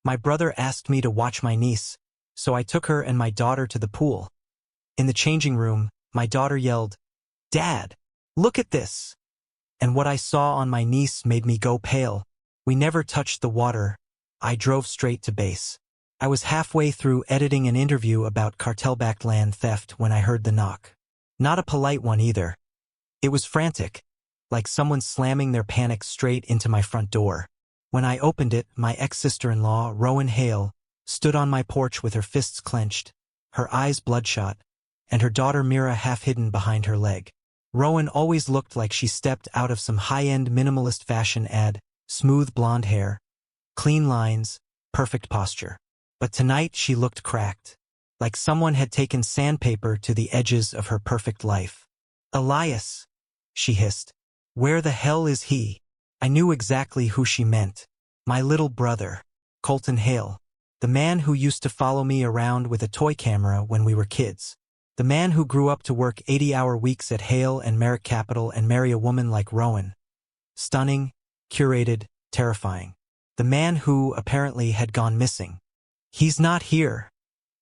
My brother asked me to watch my niece, so I took her and my daughter to the pool. In the changing room, my daughter yelled, "Dad, look at this!" And what I saw on my niece made me go pale. We never touched the water. I drove straight to base. I was halfway through editing an interview about cartel-backed land theft when I heard the knock. Not a polite one either. It was frantic, like someone slamming their panic straight into my front door. When I opened it, my ex-sister-in-law, Rowan Hale, stood on my porch with her fists clenched, her eyes bloodshot, and her daughter Mira half hidden behind her leg. Rowan always looked like she stepped out of some high-end minimalist fashion ad, smooth blonde hair, clean lines, perfect posture. But tonight she looked cracked, like someone had taken sandpaper to the edges of her perfect life. "Elias," she hissed. "Where the hell is he?" I knew exactly who she meant. My little brother, Colton Hale. The man who used to follow me around with a toy camera when we were kids. The man who grew up to work 80-hour weeks at Hale and Merrick Capital and marry a woman like Rowan. Stunning, curated, terrifying. The man who, apparently, had gone missing. "He's not here,"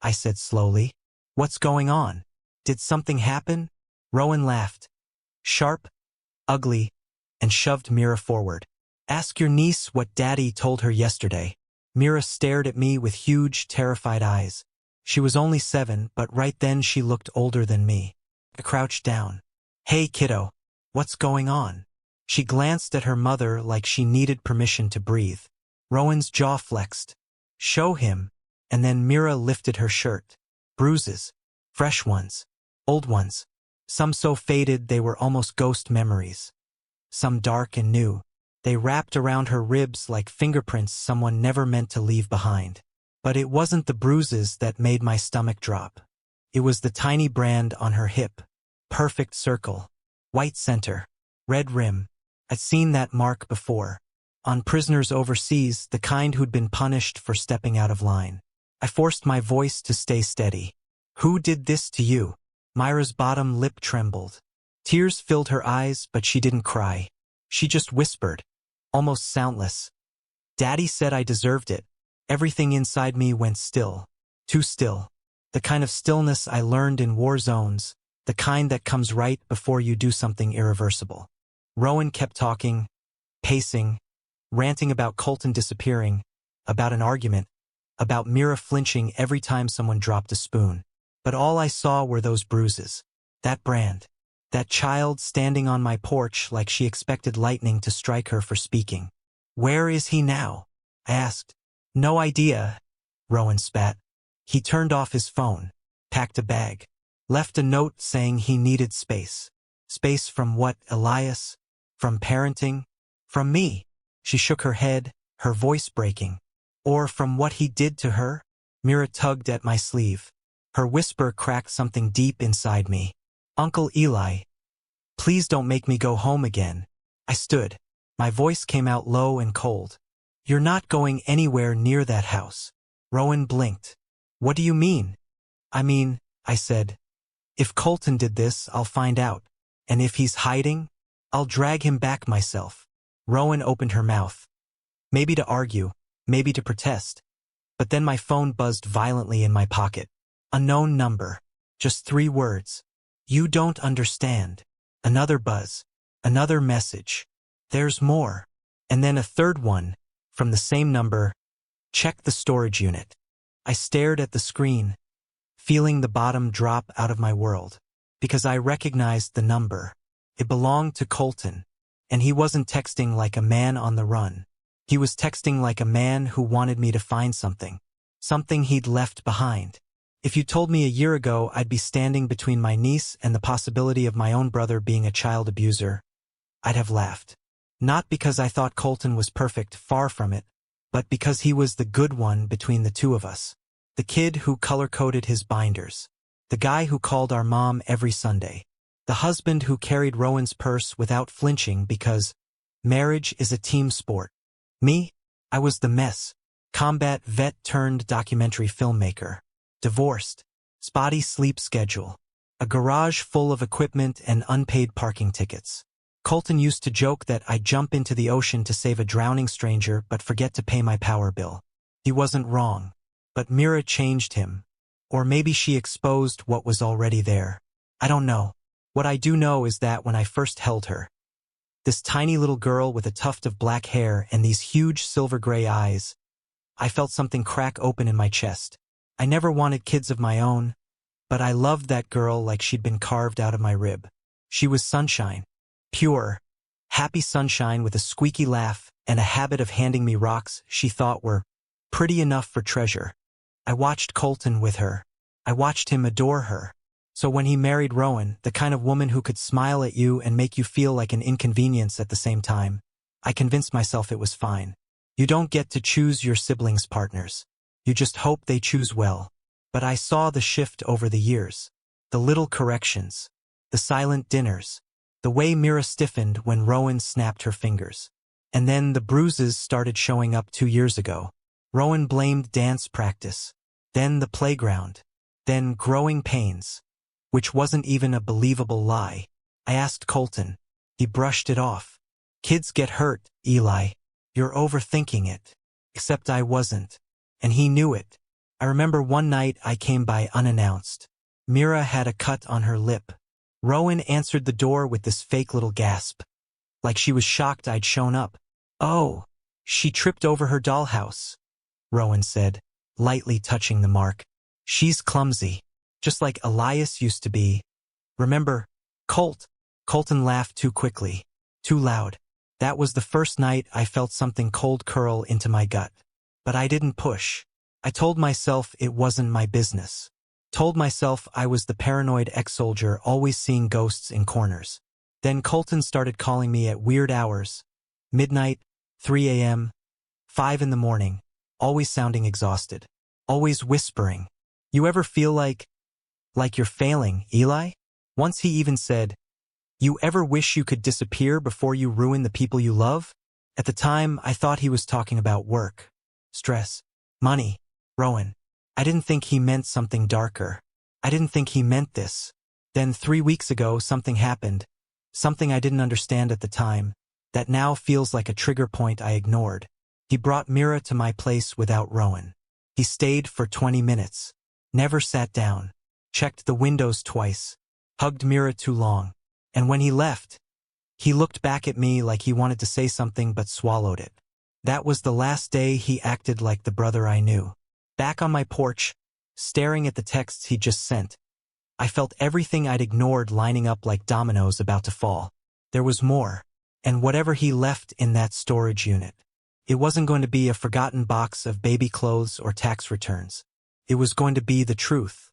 I said slowly. "What's going on? Did something happen?" Rowan laughed. Sharp, ugly, and shoved Mira forward. "Ask your niece what Daddy told her yesterday." Mira stared at me with huge, terrified eyes. She was only 7, but right then she looked older than me. I crouched down. "Hey, kiddo, what's going on?" She glanced at her mother like she needed permission to breathe. Rowan's jaw flexed. "Show him," and then Mira lifted her shirt. Bruises. Fresh ones. Old ones. Some so faded they were almost ghost memories. Some dark and new. They wrapped around her ribs like fingerprints someone never meant to leave behind. But it wasn't the bruises that made my stomach drop. It was the tiny brand on her hip. Perfect circle. White center. Red rim. I'd seen that mark before. On prisoners overseas, the kind who'd been punished for stepping out of line. I forced my voice to stay steady. "Who did this to you?" Myra's bottom lip trembled. Tears filled her eyes, but she didn't cry. She just whispered, almost soundless. "Daddy said I deserved it." Everything inside me went still. Too still. The kind of stillness I learned in war zones, the kind that comes right before you do something irreversible. Rowan kept talking, pacing, ranting about Colton disappearing, about an argument, about Mira flinching every time someone dropped a spoon. But all I saw were those bruises. That brand. That child standing on my porch like she expected lightning to strike her for speaking. "Where is he now?" I asked. "No idea," Rowan spat. He turned off his phone, packed a bag, left a note saying he needed space. Space from what, Elias? From parenting? From me? She shook her head, her voice breaking. Or from what he did to her? Mira tugged at my sleeve. Her whisper cracked something deep inside me. "Uncle Eli, please don't make me go home again." I stood. My voice came out low and cold. "You're not going anywhere near that house." Rowan blinked. "What do you mean?" I said, "if Colton did this, I'll find out. And if he's hiding, I'll drag him back myself." Rowan opened her mouth. Maybe to argue, maybe to protest. But then my phone buzzed violently in my pocket. Unknown number. Just 3 words. "You don't understand." Another buzz. Another message. "There's more." And then a third one, from the same number. "Check the storage unit." I stared at the screen, feeling the bottom drop out of my world. Because I recognized the number. It belonged to Colton. And he wasn't texting like a man on the run. He was texting like a man who wanted me to find something. Something he'd left behind. If you told me a year ago I'd be standing between my niece and the possibility of my own brother being a child abuser, I'd have laughed. Not because I thought Colton was perfect, far from it, but because he was the good one between the two of us. The kid who color-coded his binders. The guy who called our mom every Sunday. The husband who carried Rowan's purse without flinching because marriage is a team sport. Me? I was the mess. Combat vet turned documentary filmmaker. Divorced. Spotty sleep schedule. A garage full of equipment and unpaid parking tickets. Colton used to joke that I'd jump into the ocean to save a drowning stranger but forget to pay my power bill. He wasn't wrong. But Mira changed him. Or maybe she exposed what was already there. I don't know. What I do know is that when I first held her, this tiny little girl with a tuft of black hair and these huge silver-gray eyes, I felt something crack open in my chest. I never wanted kids of my own, but I loved that girl like she'd been carved out of my rib. She was sunshine. Pure, happy sunshine with a squeaky laugh and a habit of handing me rocks she thought were pretty enough for treasure. I watched Colton with her. I watched him adore her. So when he married Rowan, the kind of woman who could smile at you and make you feel like an inconvenience at the same time, I convinced myself it was fine. You don't get to choose your siblings' partners. You just hope they choose well. But I saw the shift over the years. The little corrections. The silent dinners. The way Mira stiffened when Rowan snapped her fingers. And then the bruises started showing up 2 years ago. Rowan blamed dance practice. Then the playground. Then growing pains. Which wasn't even a believable lie. I asked Colton. He brushed it off. Kids get hurt, Eli. You're overthinking it. Except I wasn't. And he knew it. I remember one night I came by unannounced. Mira had a cut on her lip. Rowan answered the door with this fake little gasp. Like she was shocked I'd shown up. Oh, she tripped over her dollhouse, Rowan said, lightly touching the mark. She's clumsy. Just like Elias used to be. Remember, Colton laughed too quickly, too loud. That was the first night I felt something cold curl into my gut. But I didn't push. I told myself it wasn't my business. Told myself I was the paranoid ex-soldier always seeing ghosts in corners. Then Colton started calling me at weird hours. Midnight, 3 a.m., 5 in the morning, always sounding exhausted. Always whispering. You ever feel like you're failing, Eli? Once he even said, you ever wish you could disappear before you ruin the people you love? At the time, I thought he was talking about work, stress, money, Rowan. I didn't think he meant something darker. I didn't think he meant this. Then 3 weeks ago, something happened. Something I didn't understand at the time, that now feels like a trigger point I ignored. He brought Mira to my place without Rowan. He stayed for 20 minutes. Never sat down. Checked the windows twice. Hugged Mira too long. And when he left, he looked back at me like he wanted to say something but swallowed it. That was the last day he acted like the brother I knew. Back on my porch, staring at the texts he just sent, I felt everything I'd ignored lining up like dominoes about to fall. There was more. And whatever he left in that storage unit, it wasn't going to be a forgotten box of baby clothes or tax returns. It was going to be the truth.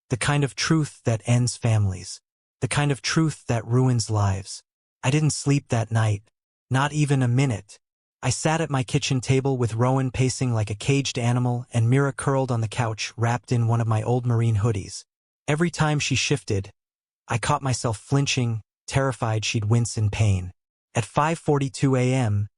The kind of truth that ends families. The kind of truth that ruins lives. I didn't sleep that night. Not even a minute. I sat at my kitchen table with Rowan pacing like a caged animal and Mira curled on the couch wrapped in one of my old marine hoodies. Every time she shifted, I caught myself flinching, terrified she'd wince in pain. At 5:42 a.m.,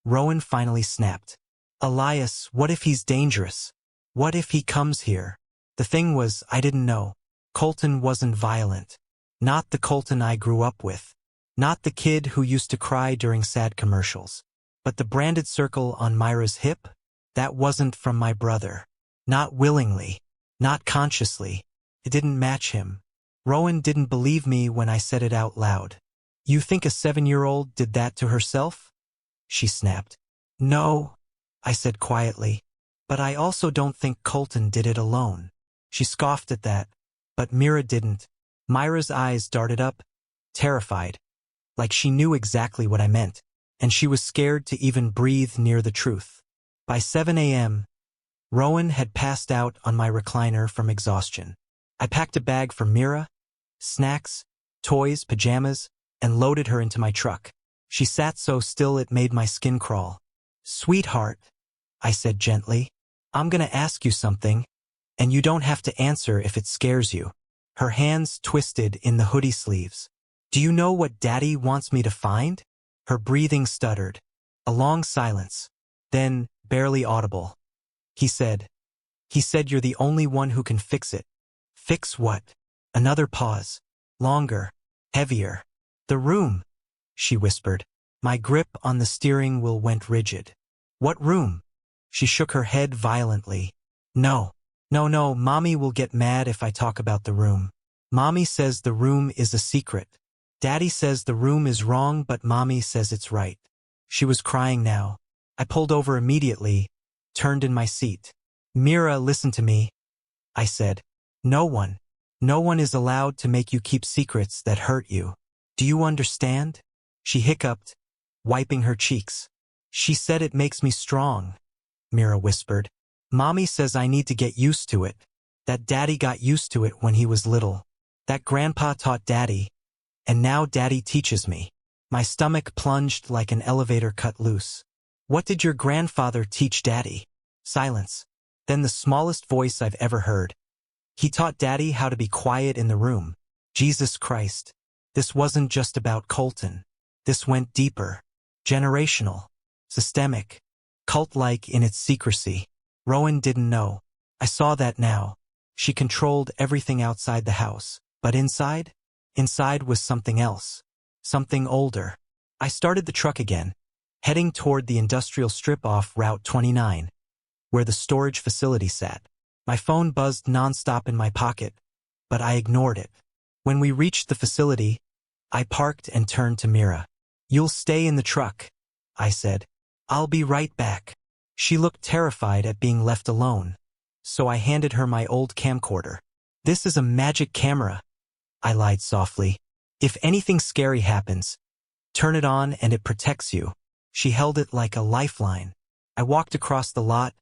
Rowan finally snapped. Elias, what if he's dangerous? What if he comes here? The thing was, I didn't know. Colton wasn't violent. Not the Colton I grew up with. Not the kid who used to cry during sad commercials. But the branded circle on Myra's hip? That wasn't from my brother. Not willingly. Not consciously. It didn't match him. Rowan didn't believe me when I said it out loud. You think a 7-year-old did that to herself? She snapped. No, I said quietly. But I also don't think Colton did it alone. She scoffed at that. But Mira didn't. Myra's eyes darted up, terrified. Like she knew exactly what I meant. And she was scared to even breathe near the truth. By 7 a.m., Rowan had passed out on my recliner from exhaustion. I packed a bag for Mira, snacks, toys, pajamas, and loaded her into my truck. She sat so still it made my skin crawl. Sweetheart, I said gently, I'm gonna ask you something, and you don't have to answer if it scares you. Her hands twisted in the hoodie sleeves. Do you know what Daddy wants me to find? Her breathing stuttered. A long silence. Then, barely audible. He said you're the only one who can fix it. Fix what? Another pause. Longer. Heavier. The room, she whispered. My grip on the steering wheel went rigid. What room? She shook her head violently. No. No, Mommy will get mad if I talk about the room. Mommy says the room is a secret. Daddy says the room is wrong, but Mommy says it's right. She was crying now. I pulled over immediately, turned in my seat. Mira, listen to me, I said. No one is allowed to make you keep secrets that hurt you. Do you understand? She hiccuped, wiping her cheeks. She said it makes me strong, Mira whispered. Mommy says I need to get used to it. That Daddy got used to it when he was little. That Grandpa taught Daddy, and now Daddy teaches me. My stomach plunged like an elevator cut loose. What did your grandfather teach Daddy? Silence. Then the smallest voice I've ever heard. He taught Daddy how to be quiet in the room. Jesus Christ. This wasn't just about Colton. This went deeper. Generational. Systemic. Cult-like in its secrecy. Rowan didn't know. I saw that now. She controlled everything outside the house. But inside? Inside was something else. Something older. I started the truck again, heading toward the industrial strip off Route 29, where the storage facility sat. My phone buzzed nonstop in my pocket, but I ignored it. When we reached the facility, I parked and turned to Mira. You'll stay in the truck, I said. I'll be right back. She looked terrified at being left alone, so I handed her my old camcorder. This is a magic camera, I lied softly. If anything scary happens, turn it on and it protects you. She held it like a lifeline. I walked across the lot,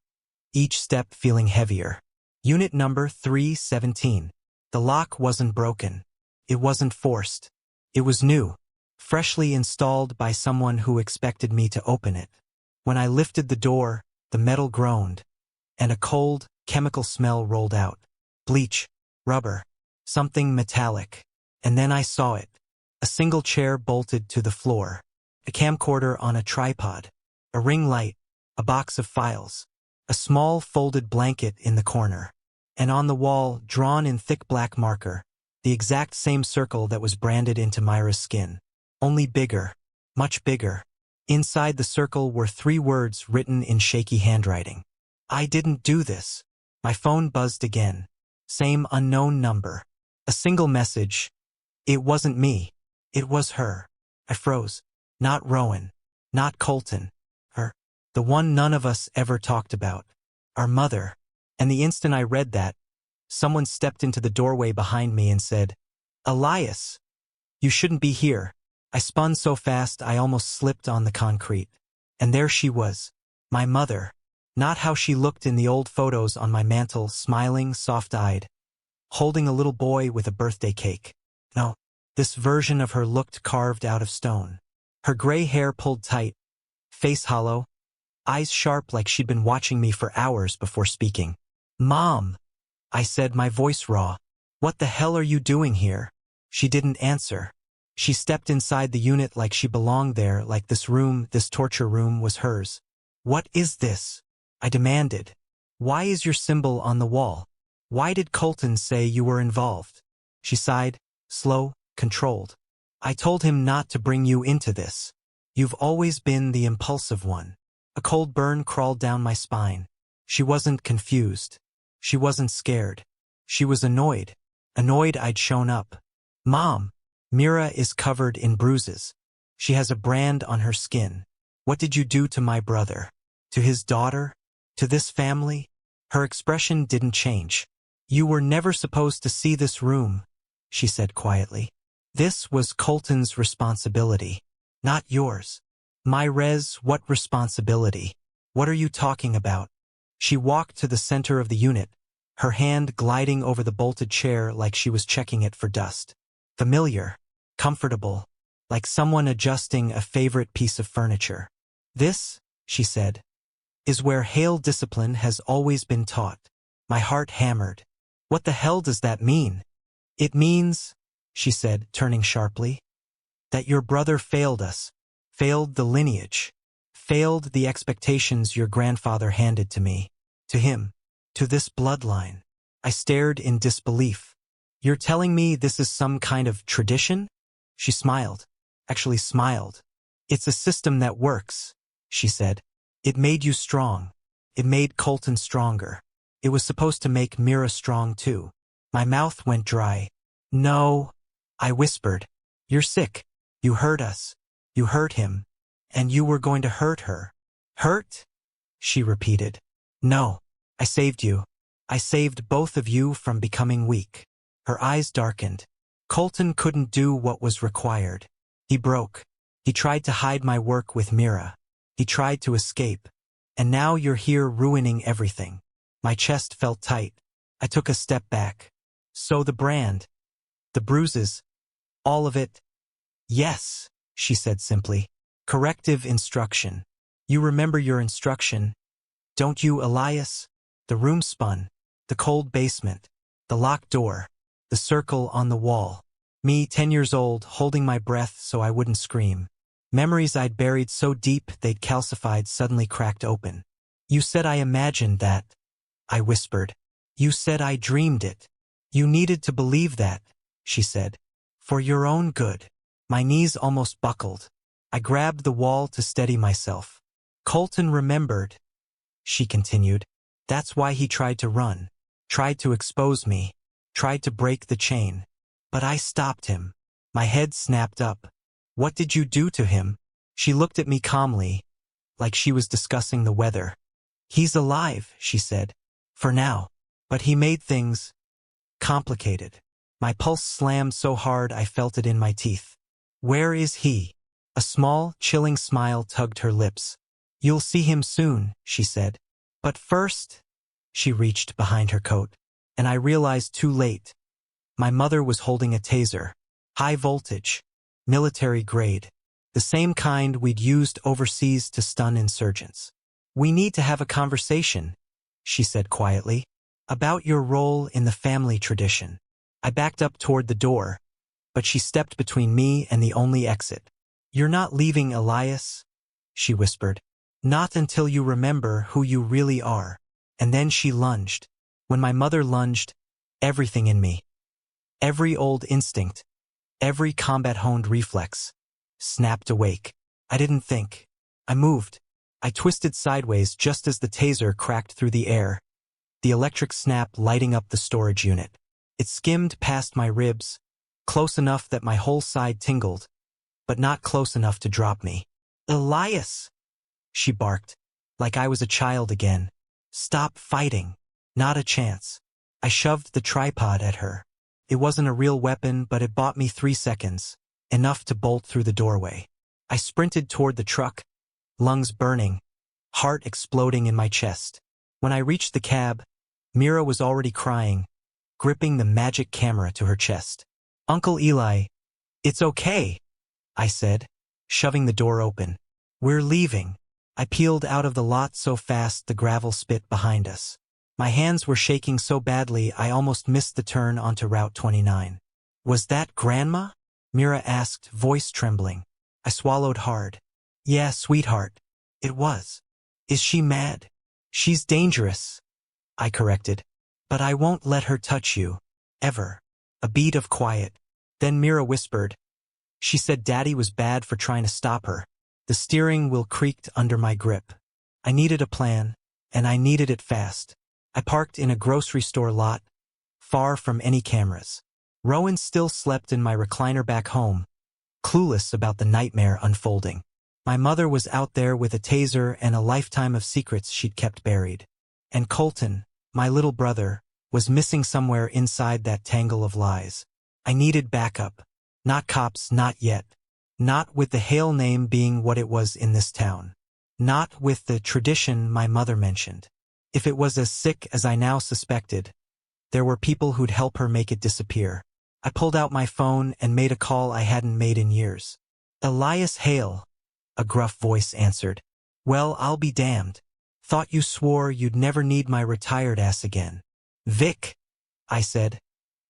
each step feeling heavier. Unit number 317. The lock wasn't broken. It wasn't forced. It was new, freshly installed by someone who expected me to open it. When I lifted the door, the metal groaned, and a cold, chemical smell rolled out. Bleach, rubber, something metallic. And then I saw it. A single chair bolted to the floor. A camcorder on a tripod. A ring light. A box of files. A small folded blanket in the corner. And on the wall, drawn in thick black marker, the exact same circle that was branded into Myra's skin. Only bigger. Much bigger. Inside the circle were 3 words written in shaky handwriting. I didn't do this. My phone buzzed again. Same unknown number. A single message. It wasn't me. It was her. I froze. Not Rowan. Not Colton. Her. The one none of us ever talked about. Our mother. And the instant I read that, someone stepped into the doorway behind me and said, Elias, you shouldn't be here. I spun so fast I almost slipped on the concrete. And there she was. My mother. Not how she looked in the old photos on my mantel, smiling, soft-eyed, holding a little boy with a birthday cake. No, this version of her looked carved out of stone. Her gray hair pulled tight, face hollow, eyes sharp like she'd been watching me for hours before speaking. Mom, I said, my voice raw. What the hell are you doing here? She didn't answer. She stepped inside the unit like she belonged there, like this room, this torture room, was hers. What is this? I demanded. Why is your symbol on the wall? Why did Colton say you were involved? She sighed, slow, controlled. I told him not to bring you into this. You've always been the impulsive one. A cold burn crawled down my spine. She wasn't confused. She wasn't scared. She was annoyed. Annoyed I'd shown up. Mom, Mira is covered in bruises. She has a brand on her skin. What did you do to my brother? To his daughter? To this family? Her expression didn't change. You were never supposed to see this room, she said quietly. This was Colton's responsibility, not yours. What responsibility? What are you talking about? She walked to the center of the unit, her hand gliding over the bolted chair like she was checking it for dust. Familiar, comfortable, like someone adjusting a favorite piece of furniture. This, she said, is where Hale discipline has always been taught. My heart hammered. What the hell does that mean? It means, she said, turning sharply, that your brother failed us, failed the lineage, failed the expectations your grandfather handed to me, to him, to this bloodline. I stared in disbelief. You're telling me this is some kind of tradition? She smiled, actually smiled. It's a system that works, she said. It made you strong. It made Colton stronger. It was supposed to make Mira strong too. My mouth went dry. No, I whispered. You're sick. You hurt us. You hurt him. And you were going to hurt her. Hurt? She repeated. No, I saved you. I saved both of you from becoming weak. Her eyes darkened. Colton couldn't do what was required. He broke. He tried to hide my work with Mira. He tried to escape. And now you're here ruining everything. My chest felt tight. I took a step back. So the brand, the bruises, all of it? Yes, she said simply. Corrective instruction. You remember your instruction, don't you, Elias? The room spun. The cold basement. The locked door. The circle on the wall. Me, 10 years old, holding my breath so I wouldn't scream. Memories I'd buried so deep they'd calcified suddenly cracked open. You said I imagined that, I whispered. You said I dreamed it. You needed to believe that, she said. For your own good. My knees almost buckled. I grabbed the wall to steady myself. Colton remembered, she continued. That's why he tried to run. Tried to expose me. Tried to break the chain. But I stopped him. My head snapped up. What did you do to him? She looked at me calmly, like she was discussing the weather. He's alive, she said. For now. But he made things complicated. My pulse slammed so hard I felt it in my teeth. Where is he? A small, chilling smile tugged her lips. You'll see him soon, she said. But first, she reached behind her coat, and I realized too late. My mother was holding a taser. High voltage. Military grade. The same kind we'd used overseas to stun insurgents. We need to have a conversation, she said quietly, about your role in the family tradition. I backed up toward the door, but she stepped between me and the only exit. You're not leaving, Elias, she whispered. Not until you remember who you really are. And then she lunged. When my mother lunged, everything in me, every old instinct, every combat-honed reflex, snapped awake. I didn't think. I moved. I twisted sideways just as the taser cracked through the air, the electric snap lighting up the storage unit. It skimmed past my ribs, close enough that my whole side tingled, but not close enough to drop me. Elias, she barked, like I was a child again. Stop fighting. Not a chance. I shoved the tripod at her. It wasn't a real weapon, but it bought me 3 seconds, enough to bolt through the doorway. I sprinted toward the truck, lungs burning, heart exploding in my chest. When I reached the cab, Mira was already crying, gripping the magic camera to her chest. Uncle Eli, it's okay, I said, shoving the door open. We're leaving. I peeled out of the lot so fast the gravel spit behind us. My hands were shaking so badly I almost missed the turn onto Route 29. Was that Grandma? Mira asked, voice trembling. I swallowed hard. Yeah, sweetheart. It was. Is she mad? She's dangerous, I corrected. But I won't let her touch you. Ever. A beat of quiet. Then Mira whispered. She said Daddy was bad for trying to stop her. The steering wheel creaked under my grip. I needed a plan, and I needed it fast. I parked in a grocery store lot, far from any cameras. Rowan still slept in my recliner back home, clueless about the nightmare unfolding. My mother was out there with a taser and a lifetime of secrets she'd kept buried. And Colton, my little brother, was missing somewhere inside that tangle of lies. I needed backup. Not cops, not yet. Not with the Hale name being what it was in this town. Not with the tradition my mother mentioned. If it was as sick as I now suspected, there were people who'd help her make it disappear. I pulled out my phone and made a call I hadn't made in years. Elias Hale, a gruff voice answered. Well, I'll be damned. Thought you swore you'd never need my retired ass again. Vic, I said,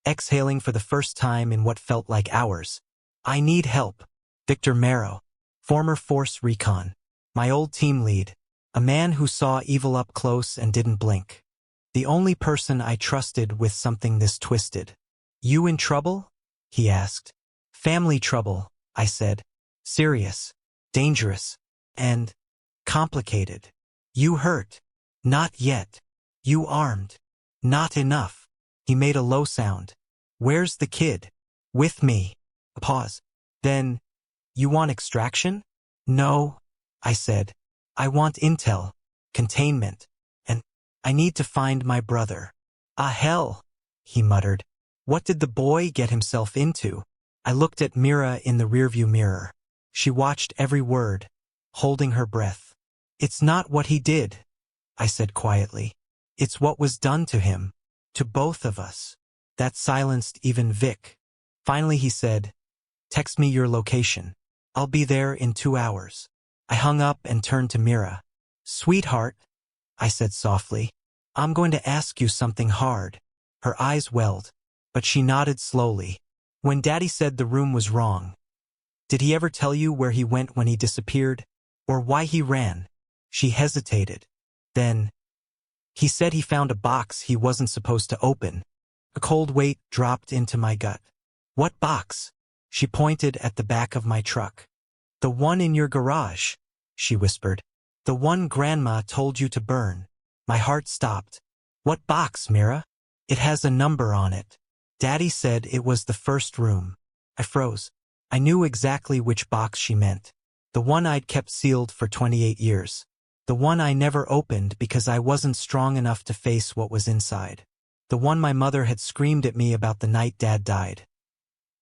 exhaling for the first time in what felt like hours. I need help. Victor Marrow, former Force Recon, my old team lead, a man who saw evil up close and didn't blink. The only person I trusted with something this twisted. You in trouble? He asked. Family trouble, I said. Serious, dangerous, and complicated. You hurt. Not yet. You armed. Not enough. He made a low sound. Where's the kid? With me. A pause. Then, you want extraction? No, I said. I want intel, containment, and I need to find my brother. Ah hell, he muttered. What did the boy get himself into? I looked at Mira in the rearview mirror. She watched every word, holding her breath. It's not what he did, I said quietly. It's what was done to him, to both of us. That silenced even Vic. Finally he said, text me your location. I'll be there in 2 hours. I hung up and turned to Mira. Sweetheart, I said softly, I'm going to ask you something hard. Her eyes welled, but she nodded slowly. When Daddy said the room was wrong, did he ever tell you where he went when he disappeared, or why he ran? She hesitated. Then, he said he found a box he wasn't supposed to open. A cold weight dropped into my gut. What box? She pointed at the back of my truck. The one in your garage, she whispered. The one Grandma told you to burn. My heart stopped. What box, Mira? It has a number on it. Daddy said it was the first room. I froze. I knew exactly which box she meant. The one I'd kept sealed for 28 years. The one I never opened because I wasn't strong enough to face what was inside. The one my mother had screamed at me about the night Dad died.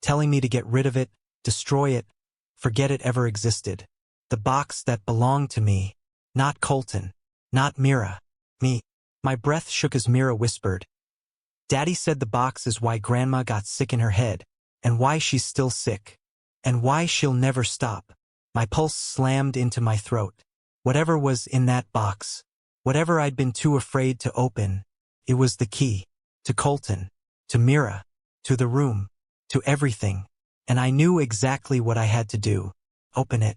Telling me to get rid of it, destroy it, forget it ever existed. The box that belonged to me. Not Colton. Not Mira. Me. My breath shook as Mira whispered. Daddy said the box is why Grandma got sick in her head, and why she's still sick, and why she'll never stop. My pulse slammed into my throat. Whatever was in that box, whatever I'd been too afraid to open, it was the key. To Colton. To Mira. To the room. To everything. And I knew exactly what I had to do. Open it.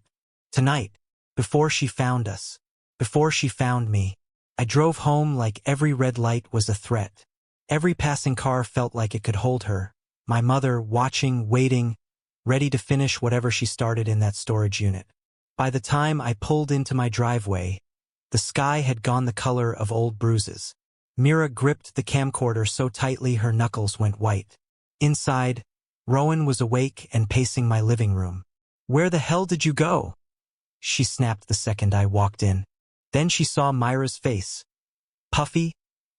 Tonight. Before she found us. Before she found me. I drove home like every red light was a threat. Every passing car felt like it could hold her. My mother, watching, waiting, ready to finish whatever she started in that storage unit. By the time I pulled into my driveway, the sky had gone the color of old bruises. Mira gripped the camcorder so tightly her knuckles went white. Inside, Rowan was awake and pacing my living room. Where the hell did you go? She snapped the second I walked in. Then she saw Myra's face. Puffy,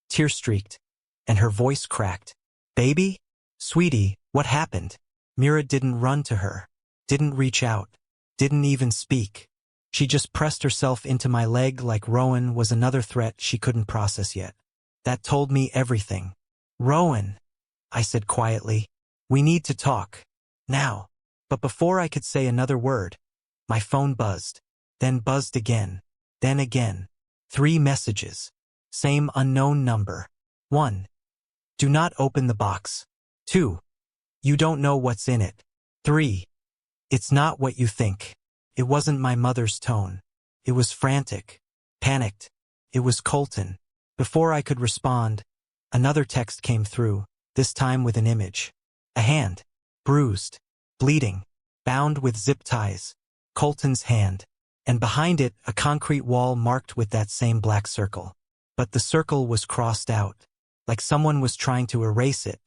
tear-streaked, and her voice cracked. Baby? Sweetie, what happened? Mira didn't run to her, didn't reach out, didn't even speak. She just pressed herself into my leg like Rowan was another threat she couldn't process yet. That told me everything. Rowan, I said quietly, we need to talk. Now. But before I could say another word, my phone buzzed, then buzzed again, then again. 3 messages. Same unknown number. 1. Do not open the box. 2. You don't know what's in it. 3. It's not what you think. It wasn't my mother's tone. It was frantic, panicked. It was Colton. Before I could respond, another text came through, this time with an image. A hand. Bruised. Bleeding. Bound with zip ties. Colton's hand. And behind it, a concrete wall marked with that same black circle. But the circle was crossed out, like someone was trying to erase it.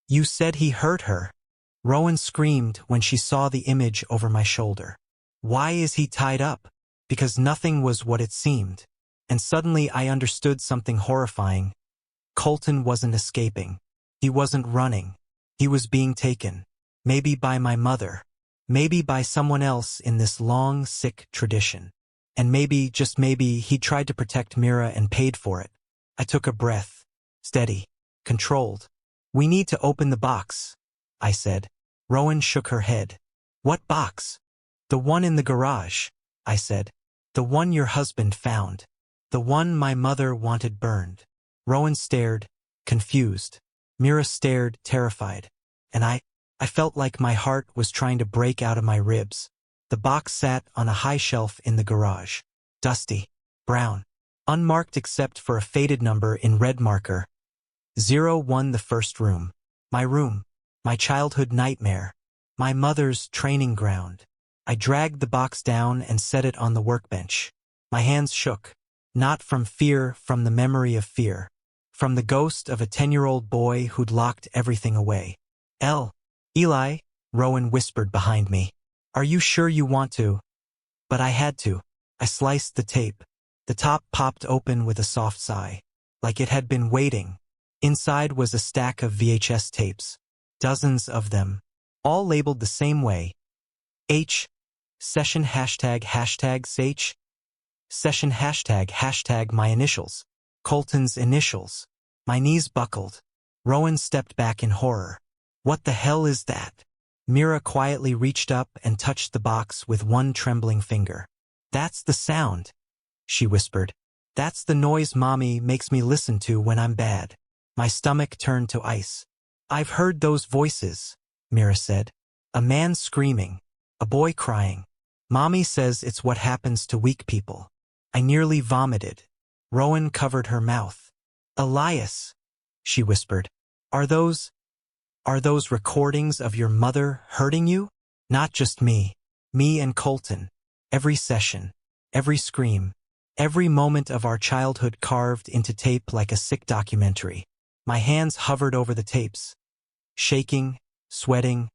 You said he hurt her. Rowan screamed when she saw the image over my shoulder. Why is he tied up? Because nothing was what it seemed. And suddenly I understood something horrifying. Colton wasn't escaping. He wasn't running. He was being taken. Maybe by my mother. Maybe by someone else in this long, sick tradition. And maybe, just maybe, he tried to protect Mira and paid for it. I took a breath. Steady. Controlled. We need to open the box, I said. Rowan shook her head. What box? The one in the garage, I said. The one your husband found. The one my mother wanted burned. Rowan stared, confused. Mira stared, terrified. And I felt like my heart was trying to break out of my ribs. The box sat on a high shelf in the garage. Dusty. Brown. Unmarked except for a faded number in red marker. 01 the first room. My room. My childhood nightmare. My mother's training ground. I dragged the box down and set it on the workbench. My hands shook. Not from fear, from the memory of fear. From the ghost of a 10-year-old boy who'd locked everything away. Eli, Rowan whispered behind me. Are you sure you want to? But I had to. I sliced the tape. The top popped open with a soft sigh. Like it had been waiting. Inside was a stack of VHS tapes. Dozens of them. All labeled the same way. H. Session hashtag Sage. Session hashtag my initials. Colton's initials. My knees buckled. Rowan stepped back in horror. What the hell is that? Mira quietly reached up and touched the box with one trembling finger. That's the sound, she whispered. That's the noise Mommy makes me listen to when I'm bad. My stomach turned to ice. I've heard those voices, Mira said. A man screaming. A boy crying. Mommy says it's what happens to weak people. I nearly vomited. Rowan covered her mouth. Elias, she whispered. Are those recordings of your mother hurting you? Not just me. Me and Colton. Every session. Every scream. Every moment of our childhood carved into tape like a sick documentary. My hands hovered over the tapes. Shaking, sweating,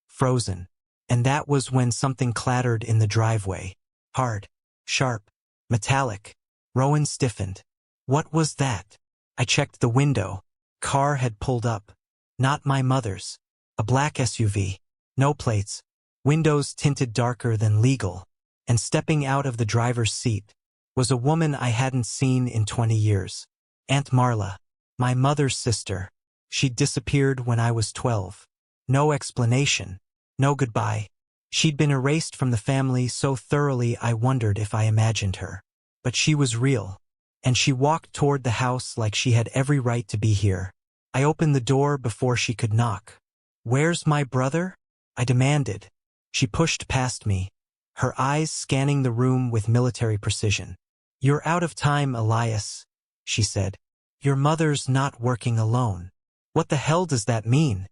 frozen. And that was when something clattered in the driveway. Hard, sharp, metallic. Rowan stiffened. What was that? I checked the window. Car had pulled up. Not my mother's. A black SUV. No plates. Windows tinted darker than legal. And stepping out of the driver's seat was a woman I hadn't seen in 20 years. Aunt Marla. My mother's sister. She'd disappeared when I was 12. No explanation. No goodbye. She'd been erased from the family so thoroughly I wondered if I imagined her. But she was real. And she walked toward the house like she had every right to be here. I opened the door before she could knock. Where's my brother? I demanded. She pushed past me, her eyes scanning the room with military precision. You're out of time, Elias, she said. Your mother's not working alone. What the hell does that mean?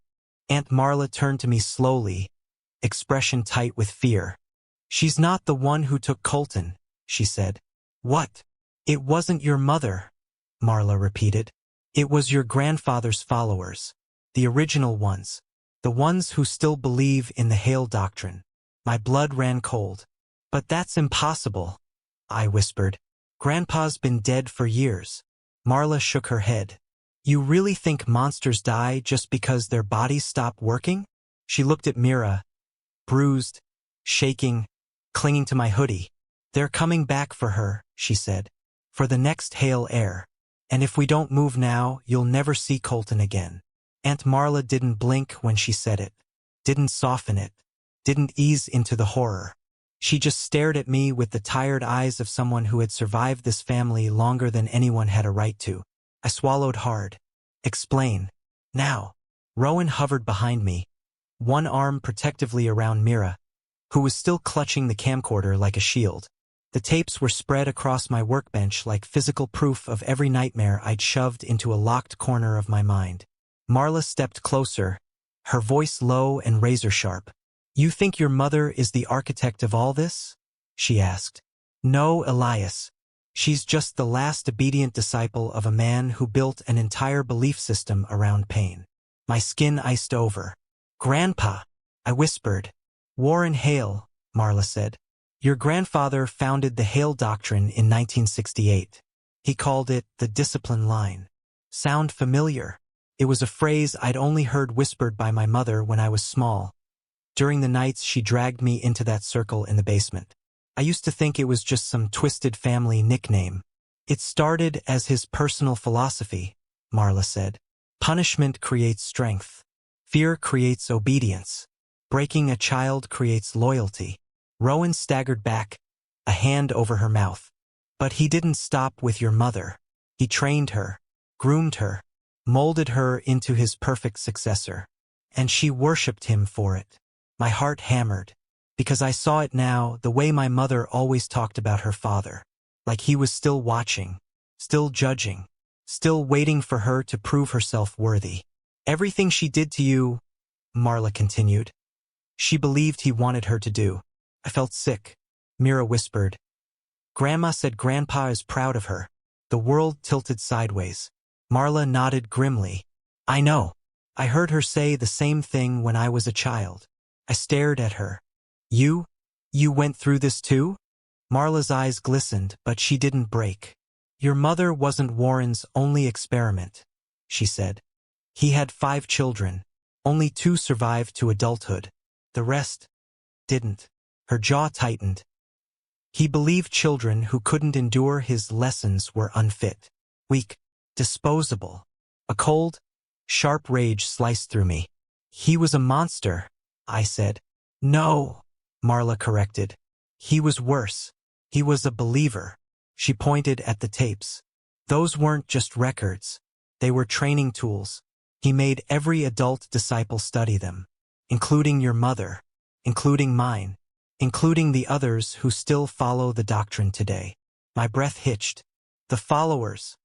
Aunt Marla turned to me slowly, expression tight with fear. She's not the one who took Colton, she said. What? It wasn't your mother, Marla repeated. It was your grandfather's followers, the original ones, the ones who still believe in the Hale doctrine. My blood ran cold. But that's impossible, I whispered. Grandpa's been dead for years. Marla shook her head. You really think monsters die just because their bodies stop working? She looked at Mira, bruised, shaking, clinging to my hoodie. They're coming back for her, she said, for the next Hale heir. And if we don't move now, you'll never see Colton again. Aunt Marla didn't blink when she said it, didn't soften it, didn't ease into the horror. She just stared at me with the tired eyes of someone who had survived this family longer than anyone had a right to. I swallowed hard. Explain. Now. Rowan hovered behind me, one arm protectively around Mira, who was still clutching the camcorder like a shield. The tapes were spread across my workbench like physical proof of every nightmare I'd shoved into a locked corner of my mind. Marla stepped closer, her voice low and razor-sharp. You think your mother is the architect of all this? She asked. No, Elias. She's just the last obedient disciple of a man who built an entire belief system around pain. My skin iced over. Grandpa, I whispered. Warren Hale, Marla said. Your grandfather founded the Hale Doctrine in 1968. He called it the discipline line. Sound familiar? It was a phrase I'd only heard whispered by my mother when I was small. During the nights she dragged me into that circle in the basement. I used to think it was just some twisted family nickname. It started as his personal philosophy, Marla said. Punishment creates strength. Fear creates obedience. Breaking a child creates loyalty. Rowan staggered back, a hand over her mouth. But he didn't stop with your mother. He trained her, groomed her, molded her into his perfect successor. And she worshipped him for it. My heart hammered, because I saw it now the way my mother always talked about her father. Like he was still watching, still judging, still waiting for her to prove herself worthy. Everything she did to you, Marla continued, she believed he wanted her to do. I felt sick. Mira whispered. Grandma said Grandpa is proud of her. The world tilted sideways. Marla nodded grimly. I know. I heard her say the same thing when I was a child. I stared at her. You went through this too? Marla's eyes glistened, but she didn't break. Your mother wasn't Warren's only experiment, she said. He had 5 children. Only 2 survived to adulthood. The rest didn't. Her jaw tightened. He believed children who couldn't endure his lessons were unfit, weak, disposable. A cold, sharp rage sliced through me. He was a monster, I said. No, Marla corrected. He was worse. He was a believer. She pointed at the tapes. Those weren't just records. They were training tools. He made every adult disciple study them, including your mother, including mine, including the others who still follow the doctrine today. My breath hitched. The followers.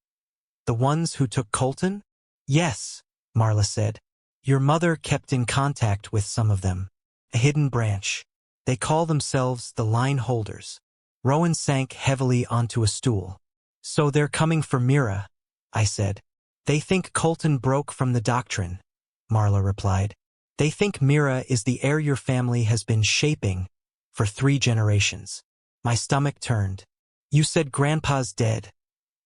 The ones who took Colton? Yes, Marla said. Your mother kept in contact with some of them. A hidden branch. They call themselves the line holders. Rowan sank heavily onto a stool. So they're coming for Mira, I said. They think Colton broke from the doctrine, Marla replied. They think Mira is the heir your family has been shaping for 3 generations. My stomach turned. You said Grandpa's dead,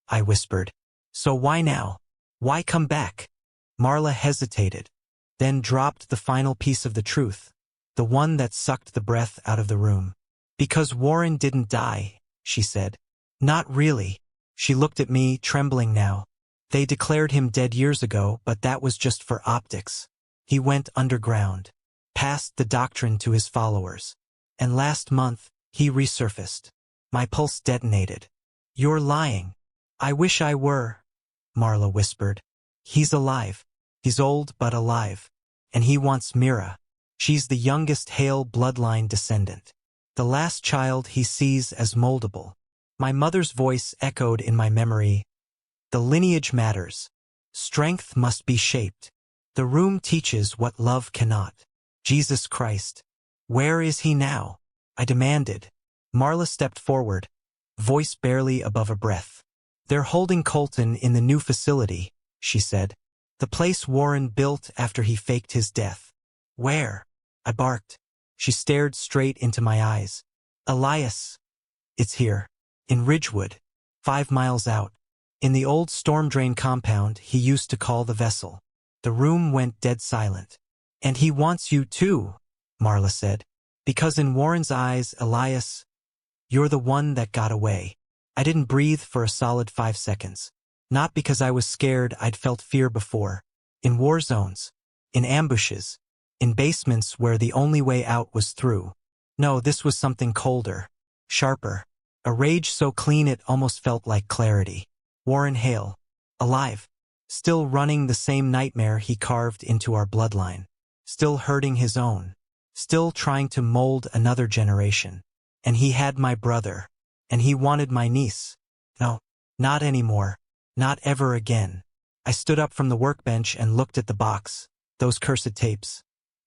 I whispered. So why now? Why come back? Marla hesitated, then dropped the final piece of the truth, the one that sucked the breath out of the room. Because Warren didn't die, she said. Not really. She looked at me, trembling now. They declared him dead years ago, but that was just for optics. He went underground, passed the doctrine to his followers. And last month, he resurfaced. My pulse detonated. You're lying. I wish I were, Marla whispered. He's alive. He's old but alive. And he wants Mira. She's the youngest Hale bloodline descendant. The last child he sees as moldable. My mother's voice echoed in my memory. The lineage matters. Strength must be shaped. The room teaches what love cannot. Jesus Christ. Where is he now? I demanded. Marla stepped forward, voice barely above a breath. They're holding Colton in the new facility, she said. The place Warren built after he faked his death. Where? I barked. She stared straight into my eyes. Elias. It's here. In Ridgewood. 5 miles out. In the old storm drain compound he used to call the vessel. The room went dead silent. And he wants you too, Marla said. Because in Warren's eyes, Elias, you're the one that got away. I didn't breathe for a solid 5 seconds. Not because I was scared, I'd felt fear before. In war zones. In ambushes. In basements where the only way out was through. No, this was something colder. Sharper. A rage so clean it almost felt like clarity. Warren Hale. Alive. Still running the same nightmare he carved into our bloodline. Still hurting his own. Still trying to mold another generation. And he had my brother. And he wanted my niece. No, not anymore. Not ever again. I stood up from the workbench and looked at the box. Those cursed tapes.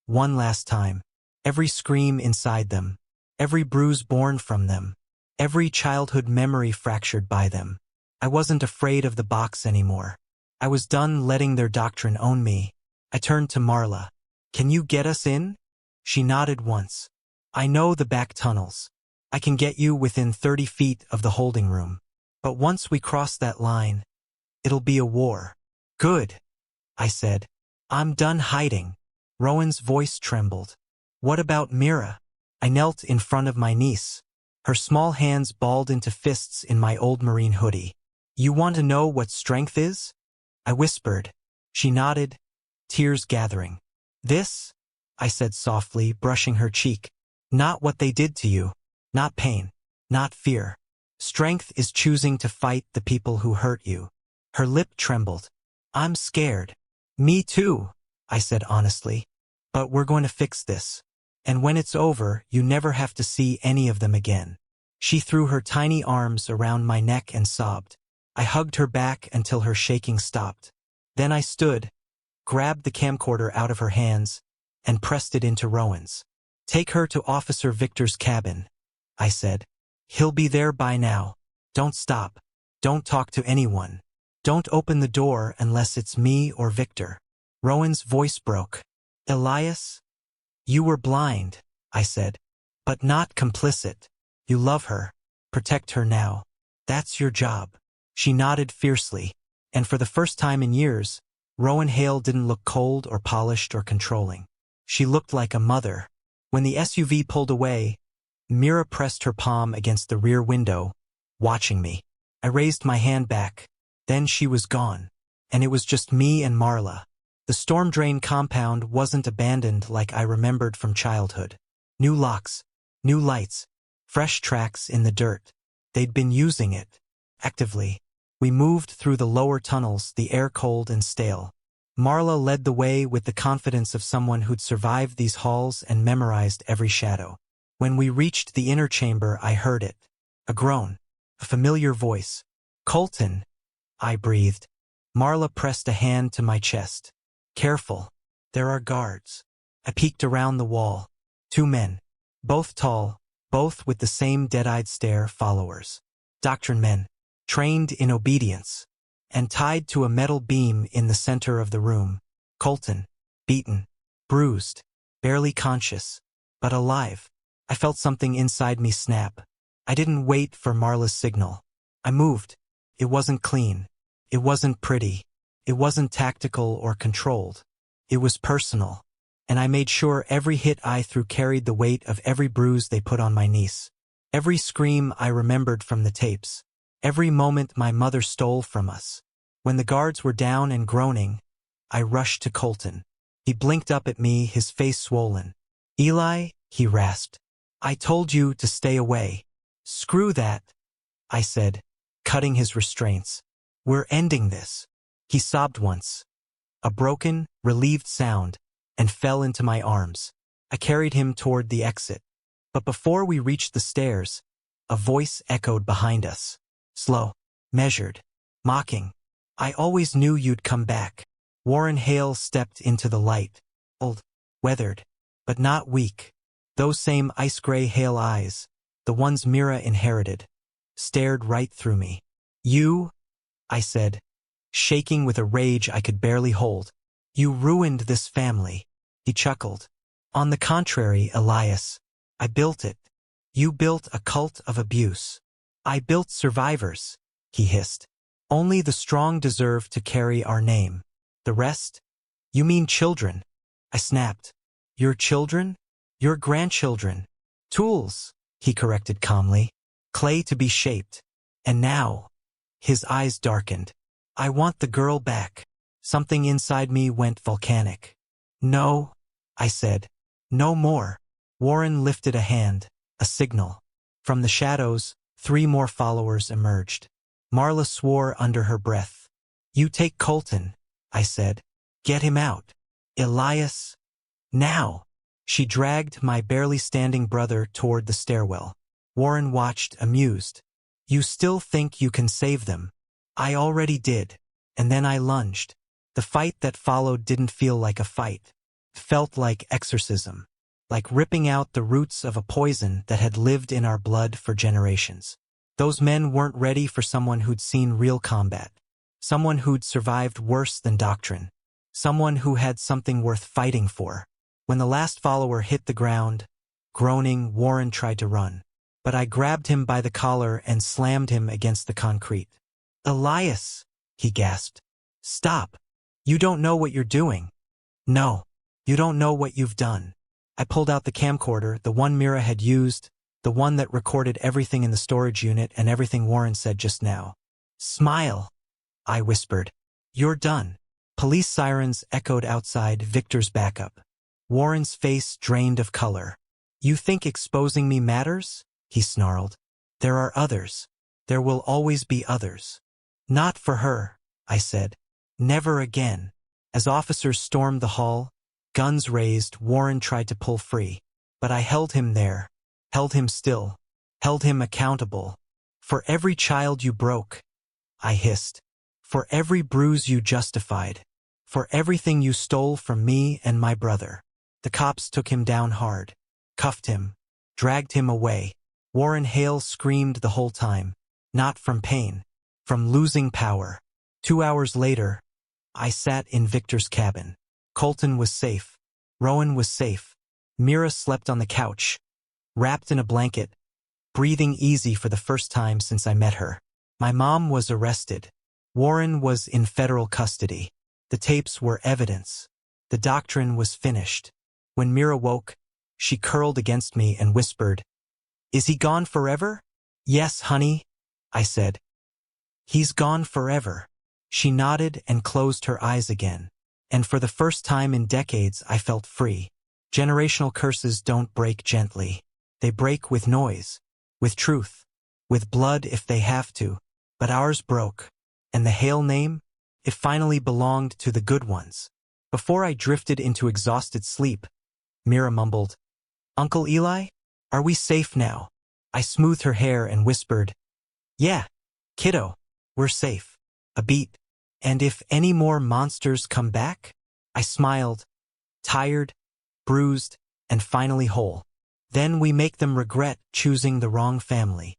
One last time. Every scream inside them. Every bruise born from them. Every childhood memory fractured by them. I wasn't afraid of the box anymore. I was done letting their doctrine own me. I turned to Marla. Can you get us in? She nodded once. I know the back tunnels. I can get you within 30 feet of the holding room. But once we cross that line, it'll be a war. Good, I said. I'm done hiding. Rowan's voice trembled. What about Mira? I knelt in front of my niece. Her small hands balled into fists in my old Marine hoodie. You want to know what strength is? I whispered. She nodded, tears gathering. This? I said softly, brushing her cheek. Not what they did to you. Not pain. Not fear. Strength is choosing to fight the people who hurt you. Her lip trembled. I'm scared. Me too, I said honestly. But we're going to fix this. And when it's over, you never have to see any of them again. She threw her tiny arms around my neck and sobbed. I hugged her back until her shaking stopped. Then I stood, grabbed the camcorder out of her hands, and pressed it into Rowan's. Take her to Officer Victor's cabin, I said. He'll be there by now. Don't stop. Don't talk to anyone. Don't open the door unless it's me or Victor. Rowan's voice broke. Elias? You were blind, I said. But not complicit. You love her. Protect her now. That's your job. She nodded fiercely, and for the first time in years, Rowan Hale didn't look cold or polished or controlling. She looked like a mother. When the SUV pulled away, Mira pressed her palm against the rear window, watching me. I raised my hand back. Then she was gone, and it was just me and Marla. The storm drain compound wasn't abandoned like I remembered from childhood. New locks, new lights, fresh tracks in the dirt. They'd been using it, actively. We moved through the lower tunnels, the air cold and stale. Marla led the way with the confidence of someone who'd survived these halls and memorized every shadow. When we reached the inner chamber, I heard it. A groan. A familiar voice. Colton, I breathed. Marla pressed a hand to my chest. Careful. There are guards. I peeked around the wall. 2 men. Both tall, both with the same dead-eyed stare, followers. Doctrine men. Trained in obedience. And tied to a metal beam in the center of the room. Colton. Beaten. Bruised. Barely conscious. But alive. I felt something inside me snap. I didn't wait for Marla's signal. I moved. It wasn't clean. It wasn't pretty. It wasn't tactical or controlled. It was personal. And I made sure every hit I threw carried the weight of every bruise they put on my niece. Every scream I remembered from the tapes. Every moment my mother stole from us. When the guards were down and groaning, I rushed to Colton. He blinked up at me, his face swollen. Eli, he rasped. I told you to stay away. Screw that, I said, cutting his restraints. We're ending this. He sobbed once. A broken, relieved sound, and fell into my arms. I carried him toward the exit. But before we reached the stairs, a voice echoed behind us. Slow, measured, mocking. I always knew you'd come back. Warren Hale stepped into the light. Old, weathered, but not weak. Those same ice-gray Hale eyes, the ones Mira inherited, stared right through me. You, I said, shaking with a rage I could barely hold. You ruined this family. He chuckled. On the contrary, Elias, I built it. You built a cult of abuse. I built survivors, he hissed. Only the strong deserve to carry our name. The rest? You mean children? I snapped. Your children? Your grandchildren. Tools, he corrected calmly. Clay to be shaped. And now, his eyes darkened. I want the girl back. Something inside me went volcanic. No, I said. No more. Warren lifted a hand, a signal. From the shadows, 3 more followers emerged. Marla swore under her breath. You take Colton, I said. Get him out. Elias. Now. She dragged my barely standing brother toward the stairwell. Warren watched, amused. You still think you can save them? I already did. And then I lunged. The fight that followed didn't feel like a fight. It felt like exorcism. Like ripping out the roots of a poison that had lived in our blood for generations. Those men weren't ready for someone who'd seen real combat. Someone who'd survived worse than doctrine. Someone who had something worth fighting for. When the last follower hit the ground, groaning, Warren tried to run. But I grabbed him by the collar and slammed him against the concrete. Elias, he gasped. Stop. You don't know what you're doing. No, you don't know what you've done. I pulled out the camcorder, the one Mira had used, the one that recorded everything in the storage unit and everything Warren said just now. Smile, I whispered. You're done. Police sirens echoed outside Victor's backup. Warren's face drained of color. You think exposing me matters? He snarled. There are others. There will always be others. Not for her, I said. Never again. As officers stormed the hall, guns raised, Warren tried to pull free. But I held him there, held him still, held him accountable. For every child you broke, I hissed. For every bruise you justified. For everything you stole from me and my brother. The cops took him down hard, cuffed him, dragged him away. Warren Hale screamed the whole time, not from pain, from losing power. 2 hours later, I sat in Victor's cabin. Colton was safe. Rowan was safe. Mira slept on the couch, wrapped in a blanket, breathing easy for the first time since I met her. My mom was arrested. Warren was in federal custody. The tapes were evidence. The doctrine was finished. When Mira woke, she curled against me and whispered, "Is he gone forever?" "Yes, honey," I said. "He's gone forever." She nodded and closed her eyes again. And for the first time in decades, I felt free. Generational curses don't break gently. They break with noise, with truth, with blood if they have to. But ours broke. And the Hale name? It finally belonged to the good ones. Before I drifted into exhausted sleep, Mira mumbled, "Uncle Eli, are we safe now?" I smoothed her hair and whispered, "Yeah, kiddo, we're safe." A beat. "And if any more monsters come back?" I smiled, tired, bruised, and finally whole. "Then we make them regret choosing the wrong family."